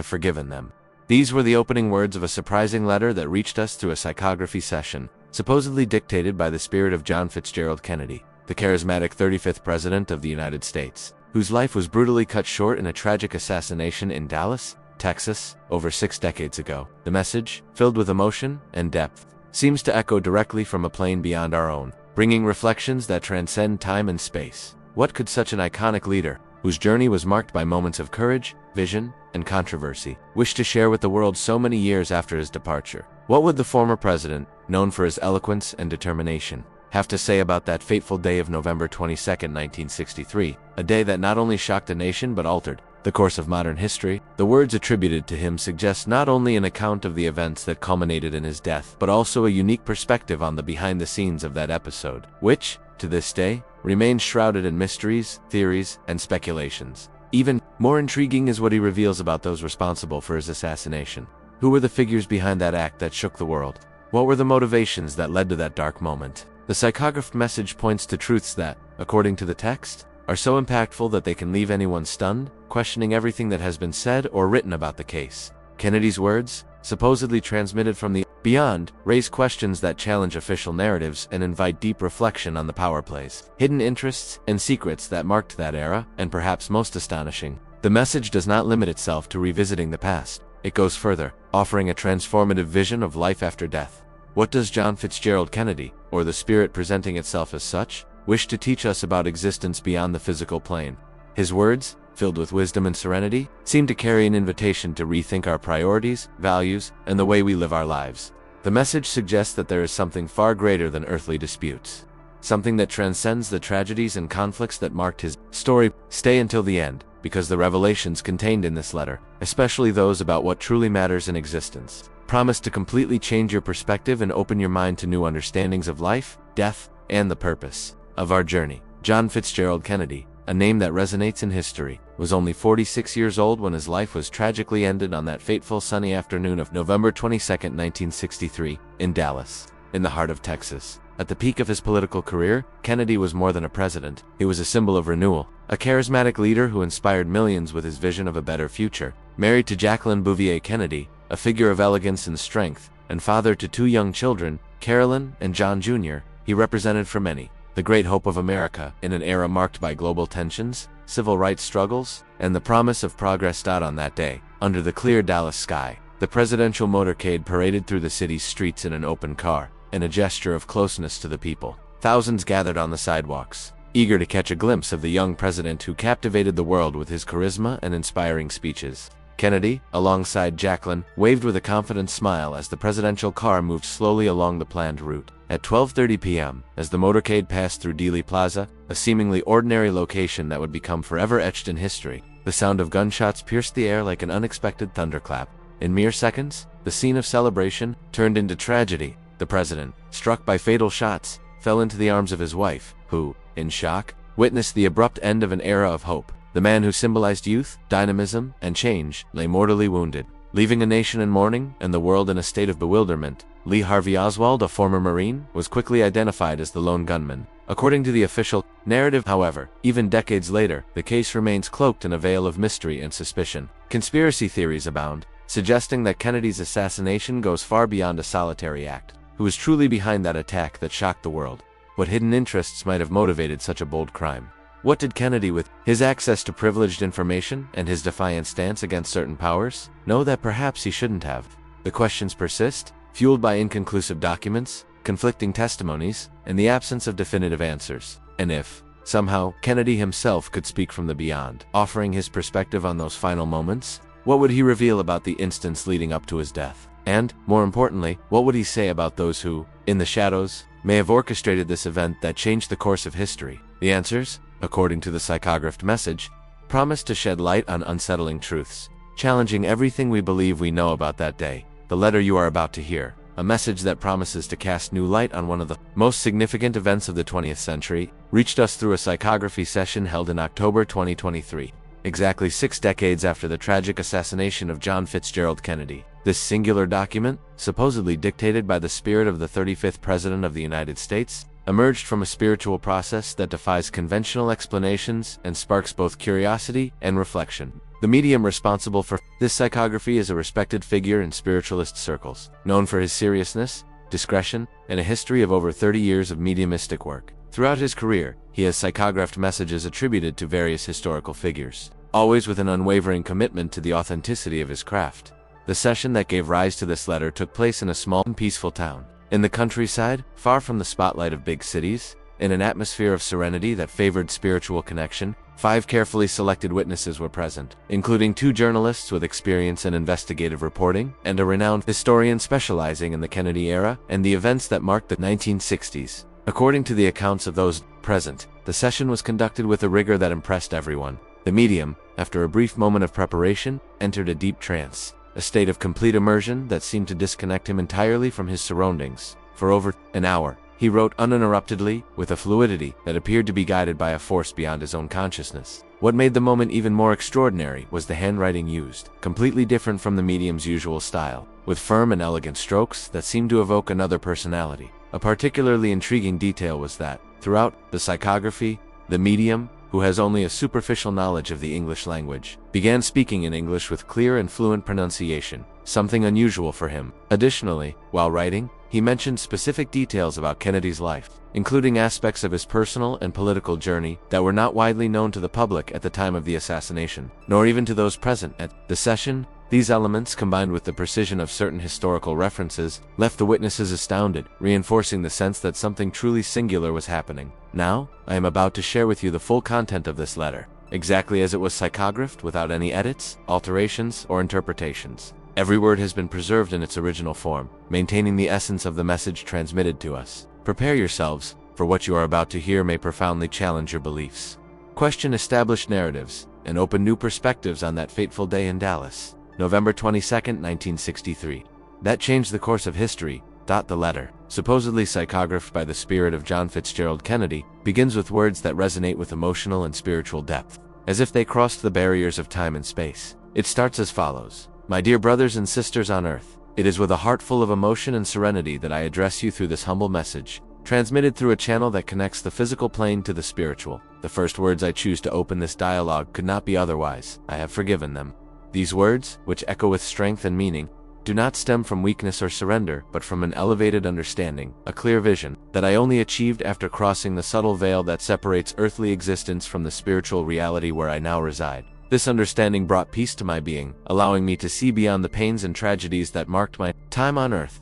have forgiven them." These were the opening words of a surprising letter that reached us through a psychography session, supposedly dictated by the spirit of John Fitzgerald Kennedy, the charismatic 35th President of the United States, whose life was brutally cut short in a tragic assassination in Dallas, Texas, over 6 decades ago. The message, filled with emotion and depth, seems to echo directly from a plane beyond our own, bringing reflections that transcend time and space. What could such an iconic leader, whose journey was marked by moments of courage, vision, and controversy, wish to share with the world so many years after his departure? What would the former president, known for his eloquence and determination, have to say about that fateful day of November 22, 1963, a day that not only shocked the nation but altered the course of modern history? The words attributed to him suggest not only an account of the events that culminated in his death, but also a unique perspective on the behind-the-scenes of that episode, which, to this day, remains shrouded in mysteries, theories, and speculations. Even more intriguing is what he reveals about those responsible for his assassination. Who were the figures behind that act that shook the world? What were the motivations that led to that dark moment? The Psychographed message points to truths that, according to the text, are so impactful that they can leave anyone stunned, questioning everything that has been said or written about the case. Kennedy's words, supposedly transmitted from the beyond, raise questions that challenge official narratives and invite deep reflection on the power plays, hidden interests, and secrets that marked that era. And perhaps most astonishing, the message does not limit itself to revisiting the past. It goes further, offering a transformative vision of life after death. What does John Fitzgerald Kennedy, or the spirit presenting itself as such, wish to teach us about existence beyond the physical plane? His words, filled with wisdom and serenity, seem to carry an invitation to rethink our priorities, values, and the way we live our lives. The message suggests that there is something far greater than earthly disputes, something that transcends the tragedies and conflicts that marked his story. Stay until the end, because the revelations contained in this letter, especially those about what truly matters in existence, promise to completely change your perspective and open your mind to new understandings of life, death, and the purpose of our journey. John Fitzgerald Kennedy, a name that resonates in history, was only 46 years old when his life was tragically ended on that fateful sunny afternoon of November 22, 1963, in Dallas, in the heart of Texas. At the peak of his political career, Kennedy was more than a president. He was a symbol of renewal, a charismatic leader who inspired millions with his vision of a better future. Married to Jacqueline Bouvier Kennedy, a figure of elegance and strength, and father to 2 young children, Carolyn and John Jr., he represented for many the great hope of America in an era marked by global tensions, civil rights struggles, and the promise of progress. On that day, under the clear Dallas sky, the presidential motorcade paraded through the city's streets in an open car, in a gesture of closeness to the people. Thousands gathered on the sidewalks, eager to catch a glimpse of the young president who captivated the world with his charisma and inspiring speeches. Kennedy, alongside Jacqueline, waved with a confident smile as the presidential car moved slowly along the planned route. At 12:30 p.m., as the motorcade passed through Dealey Plaza, a seemingly ordinary location that would become forever etched in history, the sound of gunshots pierced the air like an unexpected thunderclap. In mere seconds, the scene of celebration turned into tragedy. The president, struck by fatal shots, fell into the arms of his wife, who, in shock, witnessed the abrupt end of an era of hope. The man who symbolized youth, dynamism, and change lay mortally wounded, leaving a nation in mourning and the world in a state of bewilderment. Lee Harvey Oswald, a former Marine, was quickly identified as the lone gunman. According to the official narrative, however, even decades later, the case remains cloaked in a veil of mystery and suspicion. Conspiracy theories abound, suggesting that Kennedy's assassination goes far beyond a solitary act. Who was truly behind that attack that shocked the world? What hidden interests might have motivated such a bold crime? What did Kennedy, with his access to privileged information and his defiant stance against certain powers, know that perhaps he shouldn't have? The questions persist, fueled by inconclusive documents, conflicting testimonies, and the absence of definitive answers. And if, somehow, Kennedy himself could speak from the beyond, offering his perspective on those final moments, what would he reveal about the instance leading up to his death? And, more importantly, what would he say about those who, in the shadows, may have orchestrated this event that changed the course of history? The answers, according to the Psychographed message, promise to shed light on unsettling truths, challenging everything we believe we know about that day. The letter you are about to hear, a message that promises to cast new light on one of the most significant events of the 20th century, reached us through a psychography session held in October 2023, exactly 6 decades after the tragic assassination of John Fitzgerald Kennedy. This singular document, supposedly dictated by the spirit of the 35th President of the United States, emerged from a spiritual process that defies conventional explanations and sparks both curiosity and reflection. the medium responsible for this psychography is a respected figure in spiritualist circles, known for his seriousness, discretion, and a history of over 30 years of mediumistic work. Throughout his career, he has psychographed messages attributed to various historical figures, always with an unwavering commitment to the authenticity of his craft. The session that gave rise to this letter took place in a small and peaceful town, in the countryside, far from the spotlight of big cities. In an atmosphere of serenity that favored spiritual connection, 5 carefully selected witnesses were present, including 2 journalists with experience in investigative reporting and a renowned historian specializing in the Kennedy era and the events that marked the 1960s. According to the accounts of those present, the session was conducted with a rigor that impressed everyone. The medium, after a brief moment of preparation, entered a deep trance, a state of complete immersion that seemed to disconnect him entirely from his surroundings. For over an hour, he wrote uninterruptedly, with a fluidity that appeared to be guided by a force beyond his own consciousness. What made the moment even more extraordinary was the handwriting used, completely different from the medium's usual style, with firm and elegant strokes that seemed to evoke another personality. A particularly intriguing detail was that, throughout the psychography, the medium, who has only a superficial knowledge of the English language, began speaking in English with clear and fluent pronunciation, something unusual for him. Additionally, while writing, he mentioned specific details about Kennedy's life, including aspects of his personal and political journey that were not widely known to the public at the time of the assassination, nor even to those present at the session. These elements, combined with the precision of certain historical references, left the witnesses astounded, reinforcing the sense that something truly singular was happening. Now, I am about to share with you the full content of this letter, exactly as it was psychographed, without any edits, alterations, or interpretations. Every word has been preserved in its original form, maintaining the essence of the message transmitted to us. Prepare yourselves, for what you are about to hear may profoundly challenge your beliefs, question established narratives, and open new perspectives on that fateful day in Dallas, November 22, 1963. That changed the course of history. The letter, supposedly psychographed by the spirit of John Fitzgerald Kennedy, begins with words that resonate with emotional and spiritual depth, as if they crossed the barriers of time and space. It starts as follows. My dear brothers and sisters on earth, it is with a heart full of emotion and serenity that I address you through this humble message, transmitted through a channel that connects the physical plane to the spiritual. The first words I choose to open this dialogue could not be otherwise. I have forgiven them. These words, which echo with strength and meaning, do not stem from weakness or surrender, but from an elevated understanding, a clear vision, that I only achieved after crossing the subtle veil that separates earthly existence from the spiritual reality where I now reside. This understanding brought peace to my being, allowing me to see beyond the pains and tragedies that marked my time on earth.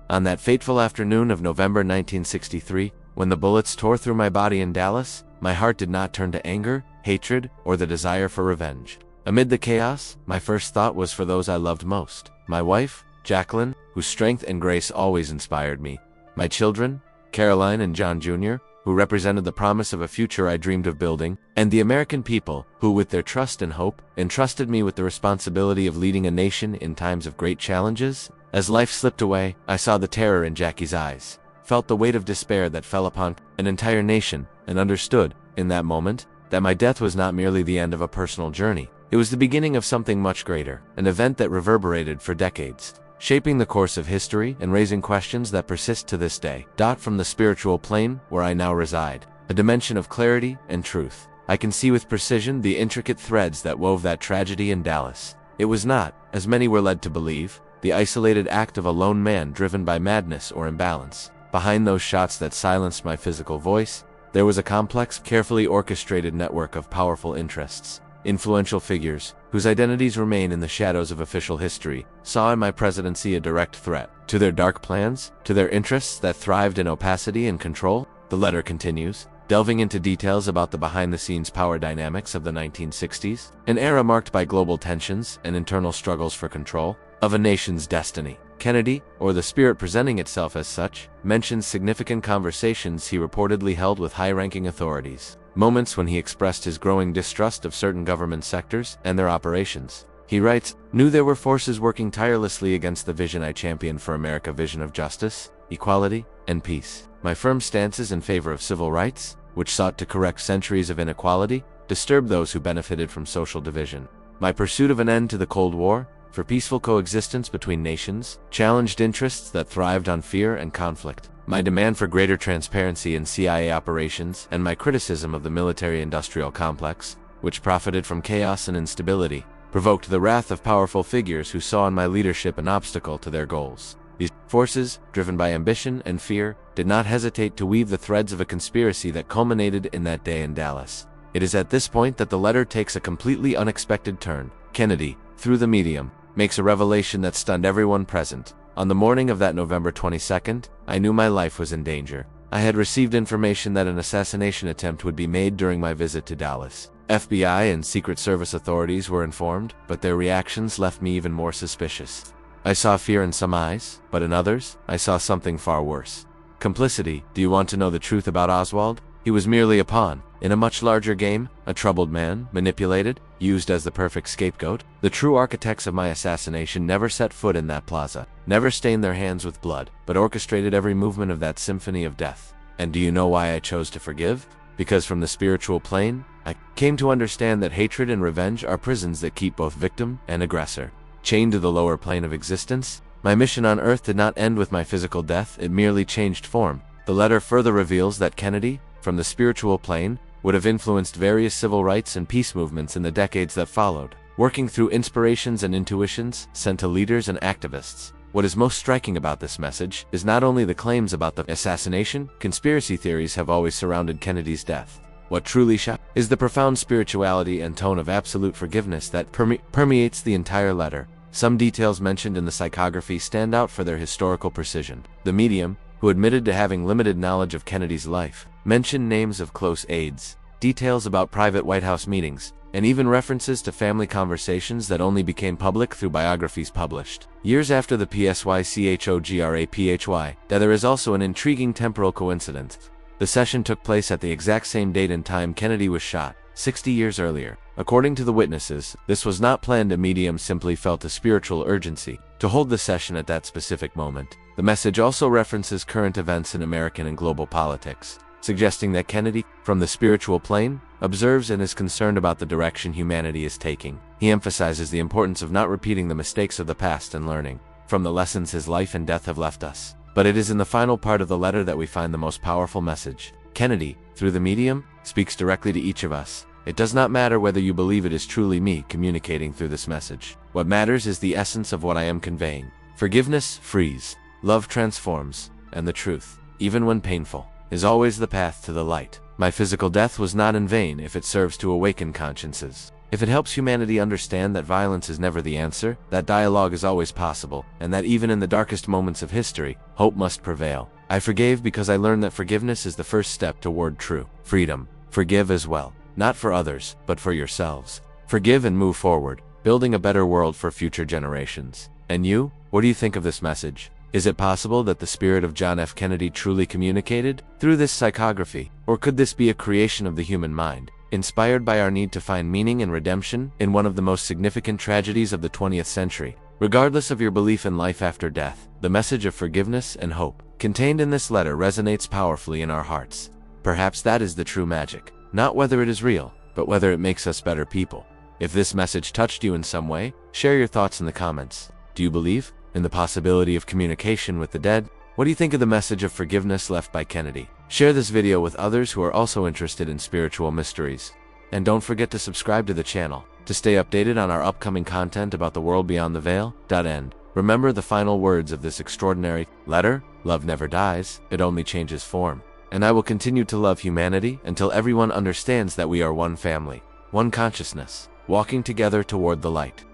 On that fateful afternoon of November 1963, when the bullets tore through my body in Dallas, my heart did not turn to anger, hatred, or the desire for revenge. Amid the chaos, my first thought was for those I loved most. My wife, Jacqueline, whose strength and grace always inspired me. My children, Caroline and John Jr., who represented the promise of a future I dreamed of building, and the American people, who with their trust and hope, entrusted me with the responsibility of leading a nation in times of great challenges. As life slipped away, I saw the terror in Jackie's eyes, felt the weight of despair that fell upon an entire nation, and understood, in that moment, that my death was not merely the end of a personal journey. It was the beginning of something much greater, an event that reverberated for decades, shaping the course of history and raising questions that persist to this day. From the spiritual plane, where I now reside, a dimension of clarity and truth, I can see with precision the intricate threads that wove that tragedy in Dallas. It was not, as many were led to believe, the isolated act of a lone man driven by madness or imbalance. Behind those shots that silenced my physical voice, there was a complex, carefully orchestrated network of powerful interests. Influential figures, whose identities remain in the shadows of official history, saw in my presidency a direct threat to their dark plans, to their interests that thrived in opacity and control. The letter continues, delving into details about the behind-the-scenes power dynamics of the 1960s, an era marked by global tensions and internal struggles for control of a nation's destiny. Kennedy, or the spirit presenting itself as such, mentions significant conversations he reportedly held with high-ranking authorities, moments when he expressed his growing distrust of certain government sectors and their operations. He writes, "Knew there were forces working tirelessly against the vision I championed for America, vision of justice, equality, and peace. My firm stances in favor of civil rights, which sought to correct centuries of inequality, disturbed those who benefited from social division. My pursuit of an end to the Cold War, for peaceful coexistence between nations, challenged interests that thrived on fear and conflict. My demand for greater transparency in CIA operations and my criticism of the military-industrial complex, which profited from chaos and instability, provoked the wrath of powerful figures who saw in my leadership an obstacle to their goals. These forces, driven by ambition and fear, did not hesitate to weave the threads of a conspiracy that culminated in that day in Dallas. It is at this point that the letter takes a completely unexpected turn. Kennedy, through the medium, makes a revelation that stunned everyone present. On the morning of that November 22nd, I knew my life was in danger. I had received information that an assassination attempt would be made during my visit to Dallas. FBI and Secret Service authorities were informed, but their reactions left me even more suspicious. I saw fear in some eyes, but in others, I saw something far worse. Complicity. Do you want to know the truth about Oswald? He was merely a pawn in a much larger game, a troubled man, manipulated, used as the perfect scapegoat. The true architects of my assassination never set foot in that plaza, never stained their hands with blood, but orchestrated every movement of that symphony of death. And do you know why I chose to forgive? Because from the spiritual plane, I came to understand that hatred and revenge are prisons that keep both victim and aggressor chained to the lower plane of existence. My mission on Earth did not end with my physical death, it merely changed form. The letter further reveals that Kennedy, from the spiritual plane, would have influenced various civil rights and peace movements in the decades that followed, working through inspirations and intuitions sent to leaders and activists. What is most striking about this message is not only the claims about the assassination. Conspiracy theories have always surrounded Kennedy's death. What truly shocked is the profound spirituality and tone of absolute forgiveness that permeates the entire letter. Some details mentioned in the psychography stand out for their historical precision. The medium, who admitted to having limited knowledge of Kennedy's life, mentioned names of close aides, details about private White House meetings, and even references to family conversations that only became public through biographies published years after the Psychography. There is also an intriguing temporal coincidence. The session took place at the exact same date and time Kennedy was shot, 60 years earlier. According to the witnesses, this was not planned. A medium simply felt a spiritual urgency to hold the session at that specific moment. The message also references current events in American and global politics, suggesting that Kennedy, from the spiritual plane, observes and is concerned about the direction humanity is taking. He emphasizes the importance of not repeating the mistakes of the past and learning from the lessons his life and death have left us. But it is in the final part of the letter that we find the most powerful message. Kennedy, through the medium, speaks directly to each of us. It does not matter whether you believe it is truly me communicating through this message. What matters is the essence of what I am conveying. Forgiveness frees, love transforms, and the truth, even when painful, is always the path to the light. My physical death was not in vain if it serves to awaken consciences. If it helps humanity understand that violence is never the answer, that dialogue is always possible, and that even in the darkest moments of history, hope must prevail. I forgave because I learned that forgiveness is the first step toward true freedom. Forgive as well, not for others, but for yourselves. Forgive and move forward, building a better world for future generations. And you, what do you think of this message? Is it possible that the spirit of John F. Kennedy truly communicated through this psychography? Or could this be a creation of the human mind, inspired by our need to find meaning and redemption in one of the most significant tragedies of the 20th century? Regardless of your belief in life after death, the message of forgiveness and hope contained in this letter resonates powerfully in our hearts. Perhaps that is the true magic. Not whether it is real, but whether it makes us better people. If this message touched you in some way, share your thoughts in the comments. Do you believe in the possibility of communication with the dead? What do you think of the message of forgiveness left by Kennedy? Share this video with others who are also interested in spiritual mysteries. And don't forget to subscribe to the channel to stay updated on our upcoming content about the world beyond the veil. End. Remember the final words of this extraordinary letter: love never dies, it only changes form. And I will continue to love humanity until everyone understands that we are one family, one consciousness, walking together toward the light.